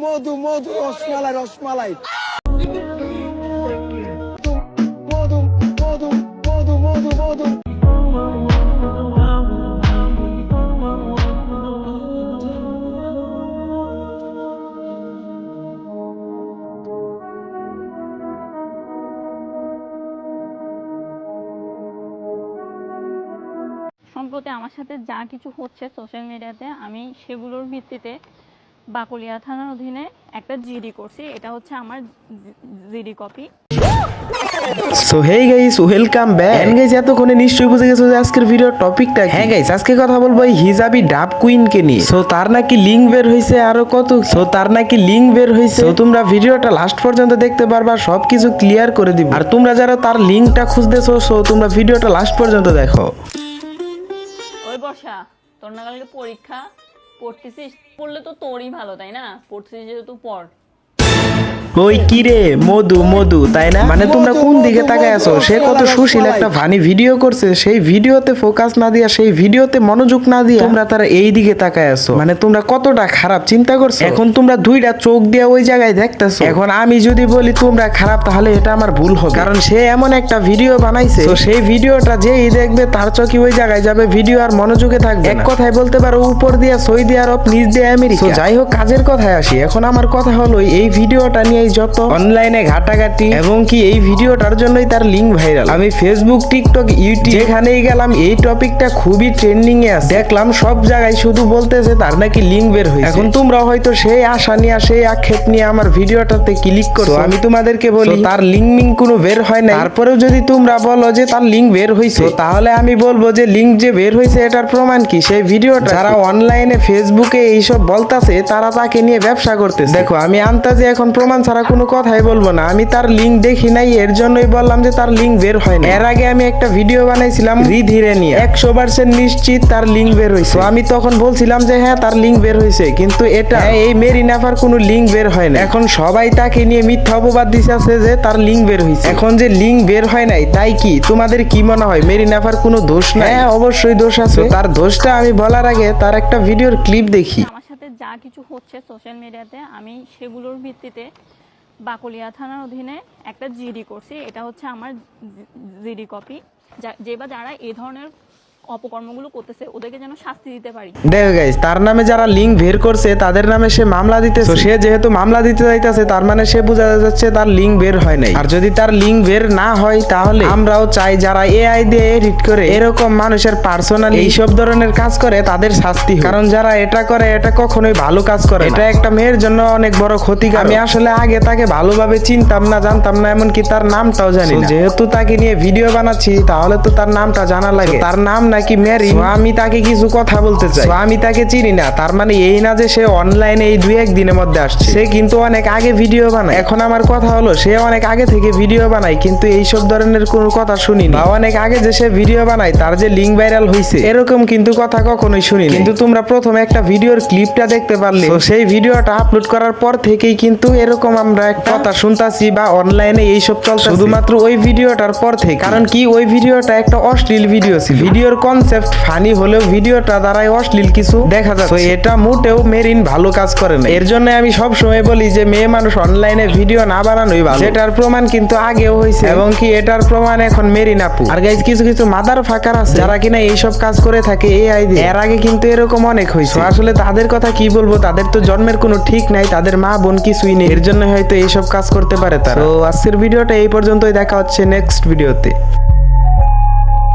মধু মধু রসমালাই রসমালাই মধু মধু মধু মধু মধু সম্প্রতি আমার সাথে যা কিছু হচ্ছে সোশ্যাল মিডিয়াতে আমি সেগুলোর ভিত্তিতে বাকলিয়া থানার অধীনে একটা জিডি করছি। এটা হচ্ছে আমার GD copy. So hey guys, welcome back. And guys, এতক্ষণে নিশ্চয়ই বুঝে গেছো যে আজকের ভিডিও টপিকটা কি। হ্যাঁ গাইস, আজকে কথা বলবো এই হিজাবি ডাব কুইনকে নিয়ে। সো তার নাকি লিংক বের হইছে আরো কত। সো তোমরা ভিডিওটা লাস্ট পর্যন্ত দেখতে পারবা, সবকিছু ক্লিয়ার করে দিব। আর তোমরা যারা তার লিংকটা খুঁজতেছো, সো তোমরা ভিডিওটা লাস্ট পর্যন্ত দেখো। ওই বর্ষা, তোর না কালকে পরীক্ষা, পড়তেছিস? পড়লে তো তোরই ভালো, তাই না? পড়তেছিস যেহেতু পড়। ওই কি রে, মধু মধু তাই না? মানে তোমরা কোন দিকে তাকায় আছো? সে কত সুশীল একটা ফানি ভিডিও করছে, সেই ভিডিওতে ফোকাস না দিয়া, সেই ভিডিওতে মনোযোগ না দিয়া তোমরা তারা এই দিকে তাকায় আছো। মানে তোমরা কতটা খারাপ চিন্তা করছো। এখন তোমরা দুইটা চোখ দিয়ে ওই জায়গায় দেখতেছো। এখন আমি যদি বলি তোমরা খারাপ, তাহলে এটা আমার ভুল হবে, কারণ সে এমন একটা ভিডিও বানাইছে, তো সেই ভিডিওটা যেই দেখবে তার চোখই ওই জায়গায় যাবে, ভিডিও আর মনোযোগে থাকবে। এক কথায় বলতে পারো উপর দিয়া সৌদি আরব, নিচ দিয়ে আমেরিকা। যাই হোক, কাজের কথায় আসি। এখন আমার কথা হলো এই ভিডিওটা নিয়ে যত অনলাইনে ঘাটাঘাটি এবং কি এই ভিডিওটার জন্যই তার লিংক ভাইরাল। আমি ফেসবুক, টিকটক, ইউটিউব যেখানেই গেলাম এই টপিকটা খুবই ট্রেন্ডিং এ আছে। দেখলাম সব জায়গায় শুধু বলতেছে তার নাকি লিংক বের হয়েছে। এখন তোমরা হয়তো সেই আশা নিয়ে, সেই আক্ষেপ নিয়ে আমার ভিডিওটাতে ক্লিক করছো। আমি তোমাদেরকে বলি তার লিংক মিং কোনো বের হয় না। তারপরেও যদি তোমরা বলো যে তার লিংক বের হয়েছে, তাহলে আমি বলবো যে লিংক যে বের হয়েছে এটার প্রমাণ কি? সেই ভিডিওটা যারা অনলাইনে ফেসবুকে এইসব বলতাছে তারা তাকে নিয়ে ব্যবসা করতেছে। দেখো, আমি আনতাছি এখন প্রমাণ ছাড়া কোনো কথাই বলবো না। আমি তার লিংক দেখি নাই, এর জন্যই বললাম যে তার লিংক বের হয় না। এর আগে আমি একটা ভিডিও বানাইছিলাম ধীরে নিয়ে, 100% নিশ্চিত তার লিংক বের হয়েছে। আমি তখন বলছিলাম যে হ্যাঁ তার লিংক বের হয়েছে, কিন্তু এটা এই মেরিনাফার কোনো লিংক বের হয় না। এখন সবাই তাকে নিয়ে মিথ্যা অপবাদ দিচ্ছে যে তার লিংক বের হয়েছে। এখন যে লিংক বের হয় নাই, তাই কি তোমাদের কি মনে হয় মেরিনাফার কোনো দোষ নাই? হ্যাঁ, অবশ্যই দোষ আছে। তার দোষটা আমি বলার আগে তার একটা ভিডিওর ক্লিপ দেখি। আমার সাথে যা কিছু হচ্ছে সোশ্যাল মিডিয়াতে আমি সেগুলোর ভিত্তিতে বাকলিয়া থানার অধীনে একটা জিডি করছি। এটা হচ্ছে আমার জিডি কপি। যে বা যারা এই ধরনের অপকর্মগুলো করতেছে ওদেরকে যেন শাস্তি দিতে পারি। দেখো গাইস, তার নামে যারা লিংক বের করছে তাদের নামে সে মামলা দিতেছে। সে যেহেতু মামলা দিতে যাইতেছে, তার মানে সে বোঝা যাচ্ছে তার লিংক বের হয় নাই। আর যদি তার লিংক বের না হয়, তাহলে আমরাও চাই যারা এআই দিয়ে এডিট করে এরকম মানুষের পার্সোনাল এইসব ধরনের কাজ করে তাদের শাস্তি হোক। কারণ যারা এটা করে এটা কখনোই ভালো কাজ করে। এটা একটা মেয়ের জন্য অনেক বড় ক্ষতি। আমি আসলে আগে তাকে ভালোভাবে চিনতাম না, জানতাম না, এমনকি তার নামটাও জানি না। যেহেতু তাকে নিয়ে ভিডিও বানাচ্ছি, তাহলে তো তার নামটা জানা লাগে। তার নাম নাকি মেরি। আমি তাকে কিছু কথা বলতে চাই। আমি তাকে চিনি না, তার মানে এই না যে সে অনলাইনে এই 2-1 দিনের মধ্যে আসছে। সে কিন্তু অনেক আগে ভিডিও বানায়। এখন আমার কথা হলো সে অনেক আগে থেকে ভিডিও বানায়, কিন্তু এইসব ধরনের কোনো কথা শুনি না। অনেক আগে যে সে ভিডিও বানায় তার যে লিংক ভাইরাল হয়েছে, এরকম কিন্তু কথা কখনোই শুনি। কিন্তু তোমরা প্রথমে একটা ভিডিওর ক্লিপটা দেখতে পারলে, তো সেই ভিডিওটা আপলোড করার পর থেকেই কিন্তু এরকম আমরা একটা কথা শুনতাছি বা অনলাইনে এইসব চলছে, শুধুমাত্র ওই ভিডিওটার পর থেকে। কারণ কি, ওই ভিডিওটা একটা অশ্লীল ভিডিও ছিল। ভিডিওর কনসেপ্ট ফানি হলেও ভিডিওটা দ্বারাই অশ্লীল কিছু দেখা যাচ্ছে। এটা মোটেও মেরিন ভালো কাজ করে না। এর জন্য আমি সব সময় বলি যে মেয়ে মানুষ অনলাইনে ভিডিও না বানানোই ভালো। যেটার প্রমাণ কিন্তু আগেও হয়েছে, এবং কি এটার প্রমাণ এখন মেরিন আপু। আর গাইস, কিছু কিছু মাদার ফাকার আছে যারা কিনা এইসব কাজ করে থাকে এআই দিয়ে। এর আগে কিন্তু এরকম অনেক হয়েছে। আসলে তাদের কথা কি বলবো, তাদের তো জন্মের কোনো ঠিক নাই, তাদের মা বোন কিছুই নেই। এর জন্য হয়তো এইসব কাজ করতে পারে তারা। তো আজকের ভিডিওটা এই পর্যন্তই, দেখা হচ্ছে নেক্সট ভিডিওতে।